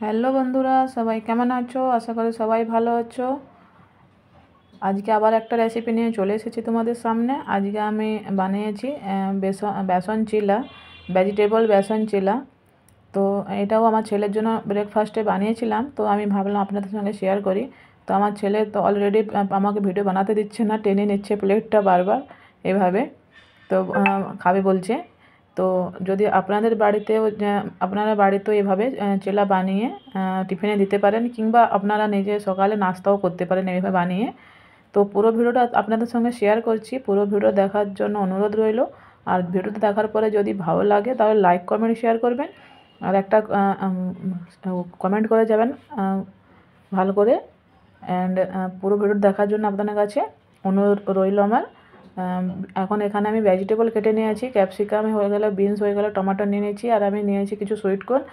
Hello বন্ধুরা, সবাই কেমন আছো? আশা করি সবাই ভালো আছো। আজকে আবার একটা রেসিপি নিয়ে চলে এসেছি তোমাদের সামনে। আজকে আমি বানিয়েছি বেসন চিলা, ভেজিটেবল বেসন চিলা। তো এটাও আমার ছেলের জন্য ব্রেকফাস্টে বানিয়েছিলাম, তো আমি ভাবলাম আপনাদের সঙ্গে শেয়ার করি। তো আমার ছেলে তো অলরেডি আমাকে ভিডিও বানাতে দিচ্ছে না, টেনে নিচ্ছে প্লেটটা বারবার এভাবে। তো খাবে বলছে। তো যদি আপনাদের বাড়িতেও আপনারা বাড়িতেও এভাবে চিলা বানিয়ে টিফিনে দিতে পারেন, কিংবা আপনারা নিজে সকালে নাস্তাও করতে পারেন এইভাবে বানিয়ে। তো পুরো ভিডিওটা আপনাদের সঙ্গে শেয়ার করছি, পুরো ভিডিও দেখার জন্য অনুরোধ রইল। আর ভিডিওটা দেখার পরে যদি ভালো লাগে তাহলে লাইক কমেন্ট শেয়ার করবেন, আর একটা কমেন্ট করে যাবেন ভালো করে। অ্যান্ড পুরো ভিডিও দেখার জন্য আপনাদের কাছে অনুরোধ রইল আমার। এখন এখানে আমি ভেজিটেবল কেটে নিয়েছি, ক্যাপসিকাম হয়ে গেল, বিনস হয়ে গেল, টমেটো নিয়ে নিয়েছি, আর আমি নিয়েছি কিছু সুইটকর্ন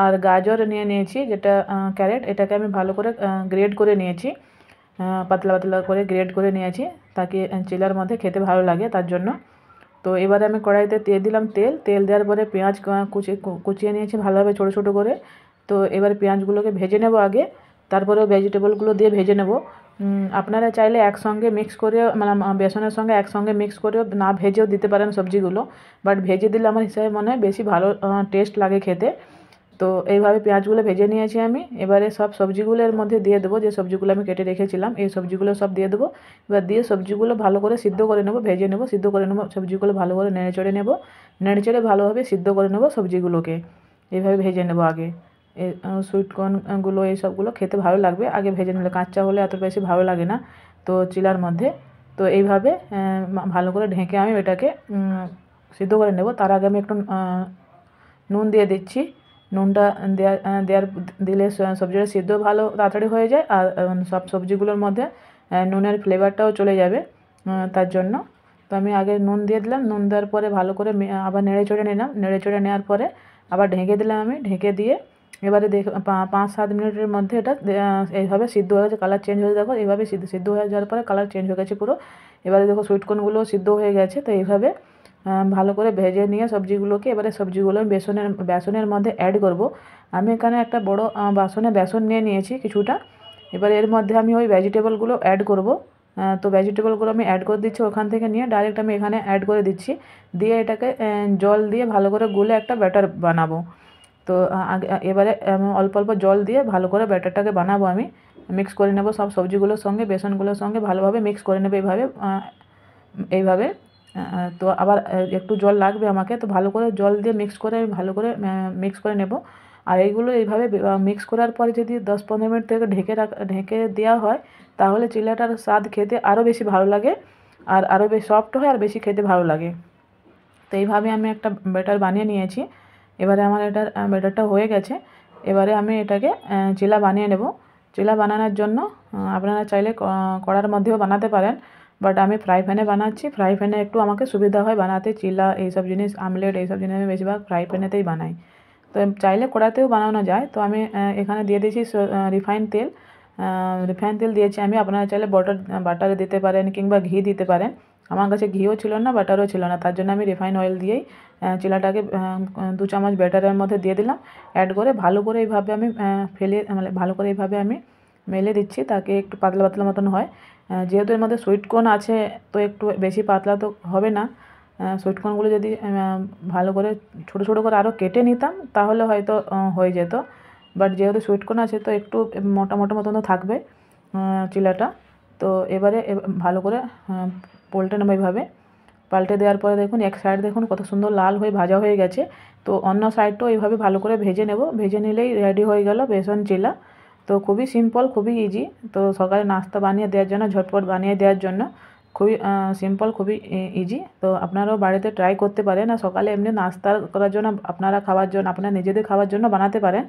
আর গাজর নিয়ে নিয়েছি, যেটা ক্যারেট। এটাকে আমি ভালো করে গ্রেড করে নিয়েছি, পাতলা পাতলা করে গ্রেড করে নিয়েছি, তাকে চিলার মধ্যে খেতে ভালো লাগে তার জন্য। তো এবারে আমি কড়াইতে তেল দিলাম, তেল দেওয়ার পরে পেঁয়াজ কুচিয়ে নিয়েছি ভালোভাবে ছোটো ছোটো করে। তো এবার পেঁয়াজগুলোকে ভেজে নেব আগে, তারপরেও ভেজিটেবলগুলো দিয়ে ভেজে নেব। আপনারা চাইলে একসঙ্গে মিক্স করে, মানে বেসনের সঙ্গে একসঙ্গে মিক্স করেও না ভেজেও দিতে পারেন সবজিগুলো, বাট ভেজে দিলে আমার হিসাবে মনে হয় বেশি ভালো টেস্ট লাগে খেতে। তো এইভাবে পেঁয়াজগুলো ভেজে নিয়েছি আমি। এবারে সব সবজিগুলোর মধ্যে দিয়ে দেবো, যে সবজিগুলো আমি কেটে রেখেছিলাম এই সবজিগুলো সব দিয়ে দেবো। এবার দিয়ে সবজিগুলো ভালো করে সিদ্ধ করে নেবো, ভেজে নেবো, সিদ্ধ করে নেবো সবজিগুলো ভালো করে নেড়ে চেড়ে নেবো, নেড়ে চেড়ে ভালোভাবে সিদ্ধ করে নেবো সবজিগুলোকে। এইভাবে ভেজে নেবো আগে। এই সুইটকর্নগুলো এই সবগুলো খেতে ভালো লাগবে আগে ভেজে নিলে, কাঁচা হলে এত বেশি ভালো লাগে না তো চিলার মধ্যে। তো এইভাবে ভালো করে ঢেকে আমি এটাকে সিদ্ধ করে নেব। তার আগে আমি একটু নুন দিয়ে দিচ্ছি। নুনটা দিলে সবজিটা সিদ্ধ ভালো তাড়াতাড়ি হয়ে যায়, আর সব সবজিগুলোর মধ্যে নুনের ফ্লেভারটাও চলে যাবে তার জন্য। তো আমি আগে নুন দিয়ে দিলাম, নুন দেওয়ার পরে ভালো করে আবার নেড়ে চড়ে নিলাম, নেড়ে চড়ে নেওয়ার পরে আবার ঢেকে দিলাম আমি। ঢেকে দিয়ে এবারে 5-7 মিনিটের মধ্যে এটা এইভাবে সিদ্ধ হয়ে গেছে, কালার চেঞ্জ হয়ে, দেখো এইভাবে সিদ্ধ হয়ে যাওয়ার পরে কালার চেঞ্জ হয়ে গেছে পুরো। এবারে দেখো সুইটকর্নগুলো সিদ্ধ হয়ে গেছে। তো এইভাবে ভালো করে ভেজে নিয়ে সবজিগুলোকে, এবারে সবজিগুলো আমি বেসনের মধ্যে অ্যাড করব। আমি এখানে একটা বড় বাসনে বেসন নিয়ে নিয়েছি কিছুটা। এবার এর মধ্যে আমি ওই ভেজিটেবলগুলো অ্যাড করব। তো ভেজিটেবলগুলো আমি অ্যাড করে দিচ্ছি, ওখান থেকে নিয়ে ডাইরেক্ট আমি এখানে অ্যাড করে দিচ্ছি। দিয়ে এটাকে জল দিয়ে ভালো করে গুলে একটা ব্যাটার বানাবো। তো আগে এবারে অল্প অল্প জল দিয়ে ভালো করে ব্যাটারটাকে বানাবো আমি। মিক্স করে নেব সব সবজিগুলোর সঙ্গে, বেসনগুলোর সঙ্গে ভালোভাবে মিক্স করে নেবো এইভাবে এইভাবে। তো আবার একটু জল লাগবে আমাকে, তো ভালো করে জল দিয়ে মিক্স করে ভালো করে মিক্স করে নেব। আর এইগুলো এইভাবে মিক্স করার পরে যদি 10-15 মিনিট থেকে ঢেকে দেওয়া হয়, তাহলে চিলাটার স্বাদ খেতে আরও বেশি ভালো লাগে, আর আরও বেশি সফট হয়, আর বেশি খেতে ভালো লাগে। তো এইভাবে আমি একটা ব্যাটার বানিয়ে নিয়েছি। এবারে আমার এটার ব্যাটারটা হয়ে গেছে। এবারে আমি এটাকে চিলা বানিয়ে নেব। চিলা বানানোর জন্য আপনারা চাইলে কড়ার মধ্যেও বানাতে পারেন, বাট আমি ফ্রাই প্যানে বানাচ্ছি। ফ্রাই প্যানে একটু আমাকে সুবিধা হয় বানাতে, চিলা এইসব জিনিস, আমলেট এইসব জিনিস আমি বেশিরভাগ ফ্রাই প্যানেতেই বানাই। তো চাইলে কড়াতেও বানানো যায়। তো আমি এখানে দিয়ে দিয়েছি রিফাইন তেল। রিফাইন তেল দিয়েছি আমি, আপনারা চাইলে বাটার দিতে পারেন কিংবা ঘি দিতে পারেন। আমার কাছে ঘিও ছিল না, বাটারও ছিল না, তার জন্য আমি রিফাইন অয়েল দিয়েই চিলাটাকে 2 চামচ ব্যাটারের মধ্যে দিয়ে দিলাম। অ্যাড করে ভালো করে এইভাবে আমি মানে ভালো করে এইভাবে আমি মেলে দিচ্ছি, তাকে একটু পাতলা পাতলা মতন হয়। যেহেতু এর মধ্যে সুইটকর্ন আছে, তো একটু বেশি পাতলা তো হবে না। সুইটকর্নগুলো যদি ভালো করে ছোটো ছোটো করে আরও কেটে নিতাম তাহলে হয়তো হয়ে যেত, বাট যেহেতু সুইটকর্ন আছে তো একটু মোটা মোটা মতন তো থাকবে চিলাটা। তো এবারে ভালো করে পাল্টে নেবো এইভাবে। পাল্টে দেওয়ার পরে দেখুন এক সাইড দেখুন কত সুন্দর লাল হয়ে ভাজা হয়ে গেছে। তো অন্য সাইডটাও এইভাবে ভালো করে ভেজে নেব, ভেজে নিলেই রেডি হয়ে গেল বেসন চিলা। তো খুবই সিম্পল, খুবই ইজি। তো সকালে নাস্তা বানিয়ে দেওয়ার জন্য, ঝটপট বানিয়ে দেওয়ার জন্য খুবই সিম্পল, খুবই ইজি। তো আপনারাও বাড়িতে ট্রাই করতে পারেন। আর সকালে এমনি নাস্তা করার জন্য, আপনারা খাওয়ার জন্য, আপনারা নিজেদের খাওয়ার জন্য বানাতে পারেন।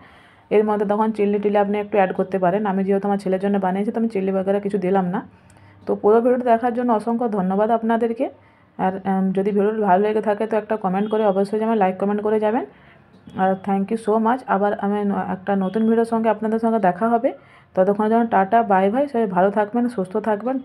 এর মধ্যে তখন চিলি টিলি আপনি একটু অ্যাড করতে পারেন। আমি যেহেতু আমার ছেলের জন্য বানিয়েছি, তো আমি চিলি বাগেরা কিছু দিলাম না। তো পুরো ভিডিওটা দেখার জন্য অসংখ্য ধন্যবাদ আপনাদেরকে। আর যদি ভিডিওটি ভালো লেগে থাকে তো একটা কমেন্ট করে অবশ্যই যেমন লাইক কমেন্ট করে যাবেন। আর থ্যাংক ইউ সো মাচ। আবার আমি একটা নতুন ভিডিওর সঙ্গে আপনাদের সঙ্গে দেখা হবে। ততক্ষণের জন্য টাটা, বাই বাই। সবাই ভালো থাকবেন, সুস্থ থাকবেন।